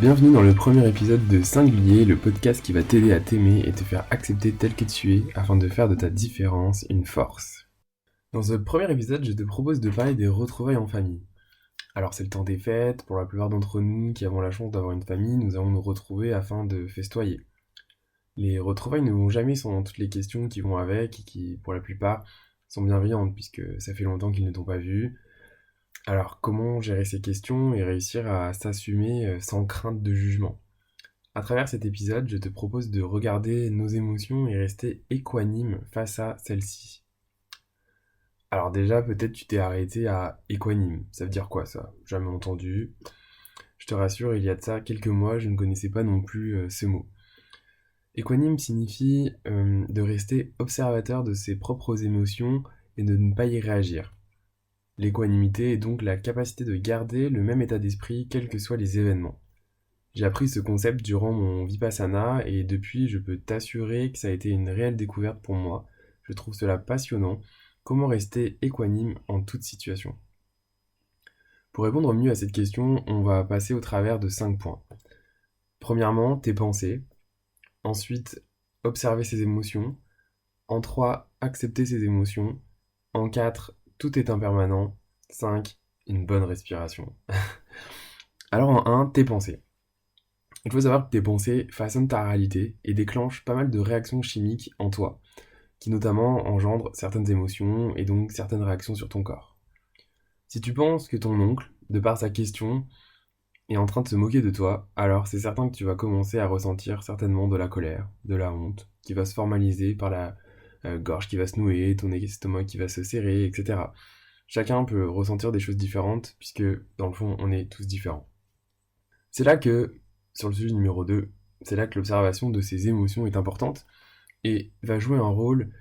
Bienvenue dans le premier épisode de Singulier, le podcast qui va t'aider à t'aimer et te faire accepter tel que tu es afin de faire de ta différence une force. Dans ce premier épisode, je te propose de parler des retrouvailles en famille. Alors c'est le temps des fêtes, pour la plupart d'entre nous qui avons la chance d'avoir une famille, nous allons nous retrouver afin de festoyer. Les retrouvailles ne vont jamais sans toutes les questions qui vont avec et qui, pour la plupart, sont bienveillantes puisque ça fait longtemps qu'ils ne t'ont pas vu. Alors, comment gérer ces questions et réussir à s'assumer sans crainte de jugement? À travers cet épisode, je te propose de regarder nos émotions et rester équanime face à celles-ci. Alors déjà, peut-être tu t'es arrêté à équanime. Ça veut dire quoi ça? Jamais entendu. Je te rassure, il y a de ça quelques mois, je ne connaissais pas non plus ce mot. Équanime signifie de rester observateur de ses propres émotions et de ne pas y réagir. L'équanimité est donc la capacité de garder le même état d'esprit quels que soient les événements. J'ai appris ce concept durant mon Vipassana et depuis je peux t'assurer que ça a été une réelle découverte pour moi. Je trouve cela passionnant. Comment rester équanime en toute situation? Pour répondre mieux à cette question, on va passer au travers de 5 points. Premièrement, tes pensées. Ensuite, observer ses émotions. En 3, accepter ses émotions. En 4, tout est impermanent. 5, une bonne respiration. Alors en 1, tes pensées. Il faut savoir que tes pensées façonnent ta réalité et déclenchent pas mal de réactions chimiques en toi, qui notamment engendrent certaines émotions et donc certaines réactions sur ton corps. Si tu penses que ton oncle, de par sa question, est en train de se moquer de toi, alors c'est certain que tu vas commencer à ressentir certainement de la colère, de la honte, qui va se formaliser par la gorge qui va se nouer, ton estomac qui va se serrer, etc. Chacun peut ressentir des choses différentes, puisque dans le fond, on est tous différents. C'est là que, sur le sujet numéro 2, c'est là que l'observation de ces émotions est importante et va jouer un rôle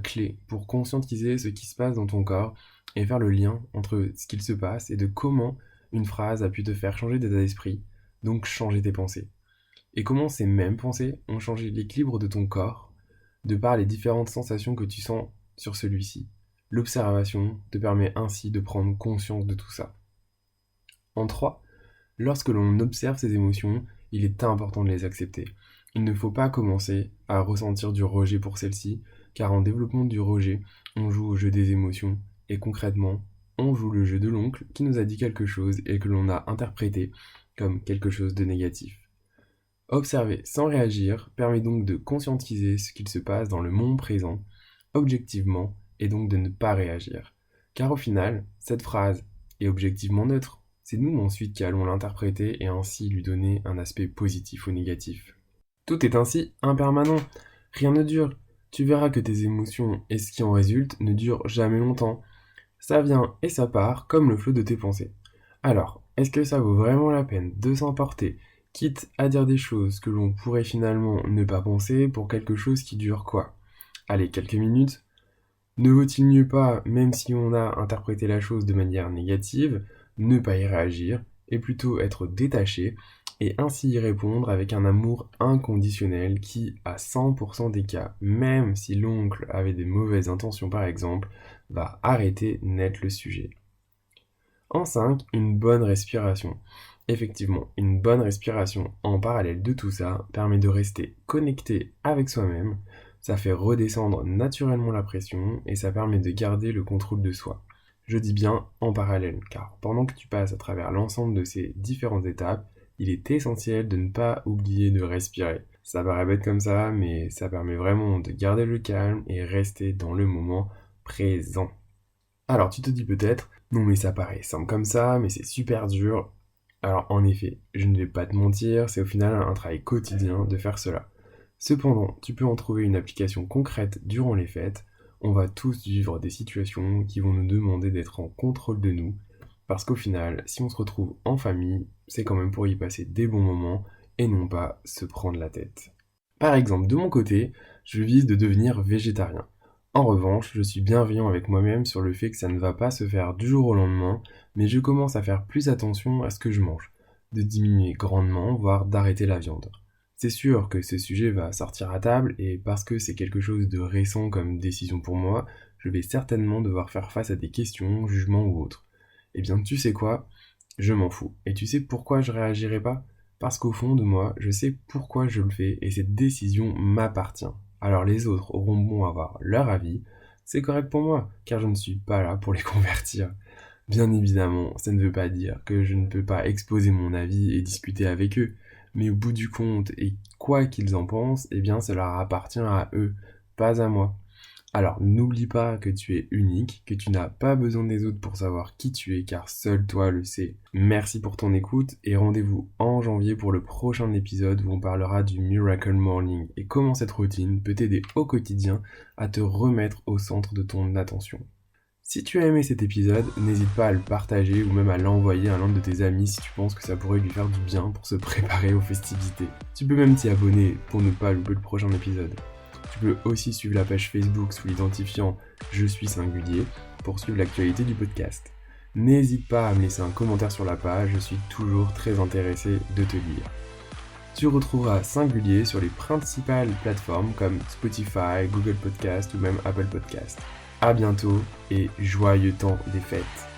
clé pour conscientiser ce qui se passe dans ton corps et faire le lien entre ce qu'il se passe et de comment une phrase a pu te faire changer d'état d'esprit, donc changer tes pensées. Et comment ces mêmes pensées ont changé l'équilibre de ton corps de par les différentes sensations que tu sens sur celui-ci. L'observation te permet ainsi de prendre conscience de tout ça. En 3, lorsque l'on observe ces émotions, il est important de les accepter. Il ne faut pas commencer à ressentir du rejet pour celles-ci, car en développement du rejet, on joue au jeu des émotions, et concrètement, on joue le jeu de l'oncle qui nous a dit quelque chose et que l'on a interprété comme quelque chose de négatif. Observer sans réagir permet donc de conscientiser ce qu'il se passe dans le monde présent, objectivement, et donc de ne pas réagir. Car au final, cette phrase est objectivement neutre. C'est nous ensuite qui allons l'interpréter et ainsi lui donner un aspect positif ou négatif. Tout est ainsi impermanent. Rien ne dure. Tu verras que tes émotions et ce qui en résulte ne durent jamais longtemps. Ça vient et ça part comme le flot de tes pensées. Alors, est-ce que ça vaut vraiment la peine de s'emporter, quitte à dire des choses que l'on pourrait finalement ne pas penser pour quelque chose qui dure quoi? Allez, quelques minutes. Ne vaut-il mieux pas, même si on a interprété la chose de manière négative, ne pas y réagir et plutôt être détaché et ainsi y répondre avec un amour inconditionnel qui, à 100% des cas, même si l'oncle avait des mauvaises intentions par exemple, va arrêter net le sujet. En 5, une bonne respiration. Effectivement, une bonne respiration en parallèle de tout ça permet de rester connecté avec soi-même, ça fait redescendre naturellement la pression et ça permet de garder le contrôle de soi. Je dis bien en parallèle, car pendant que tu passes à travers l'ensemble de ces différentes étapes, il est essentiel de ne pas oublier de respirer. Ça paraît bête comme ça, mais ça permet vraiment de garder le calme et rester dans le moment présent. Alors tu te dis peut-être, non mais ça paraît simple comme ça, mais c'est super dur. Alors en effet, je ne vais pas te mentir, c'est au final un travail quotidien de faire cela. Cependant, tu peux en trouver une application concrète durant les fêtes. On va tous vivre des situations qui vont nous demander d'être en contrôle de nous, parce qu'au final, si on se retrouve en famille, c'est quand même pour y passer des bons moments et non pas se prendre la tête. Par exemple, de mon côté, je vise de devenir végétarien. En revanche, je suis bienveillant avec moi-même sur le fait que ça ne va pas se faire du jour au lendemain, mais je commence à faire plus attention à ce que je mange, de diminuer grandement, voire d'arrêter la viande. C'est sûr que ce sujet va sortir à table et parce que c'est quelque chose de récent comme décision pour moi, je vais certainement devoir faire face à des questions, jugements ou autres. Eh bien, tu sais quoi? Je m'en fous. Et tu sais pourquoi je réagirai pas? Parce qu'au fond de moi, je sais pourquoi je le fais et cette décision m'appartient. Alors les autres auront bon à avoir leur avis, c'est correct pour moi, car je ne suis pas là pour les convertir. Bien évidemment, ça ne veut pas dire que je ne peux pas exposer mon avis et discuter avec eux, mais au bout du compte, et quoi qu'ils en pensent, eh bien ça leur appartient à eux, pas à moi. Alors n'oublie pas que tu es unique, que tu n'as pas besoin des autres pour savoir qui tu es, car seul toi le sais. Merci pour ton écoute et rendez-vous en janvier pour le prochain épisode où on parlera du Miracle Morning et comment cette routine peut t'aider au quotidien à te remettre au centre de ton attention. Si tu as aimé cet épisode, n'hésite pas à le partager ou même à l'envoyer à l'un de tes amis si tu penses que ça pourrait lui faire du bien pour se préparer aux festivités. Tu peux même t'y abonner pour ne pas louper le prochain épisode. Tu peux aussi suivre la page Facebook sous l'identifiant Je suis singulier pour suivre l'actualité du podcast. N'hésite pas à me laisser un commentaire sur la page, je suis toujours très intéressé de te lire. Tu retrouveras Singulier sur les principales plateformes comme Spotify, Google Podcast ou même Apple Podcast. À bientôt et joyeux temps des fêtes.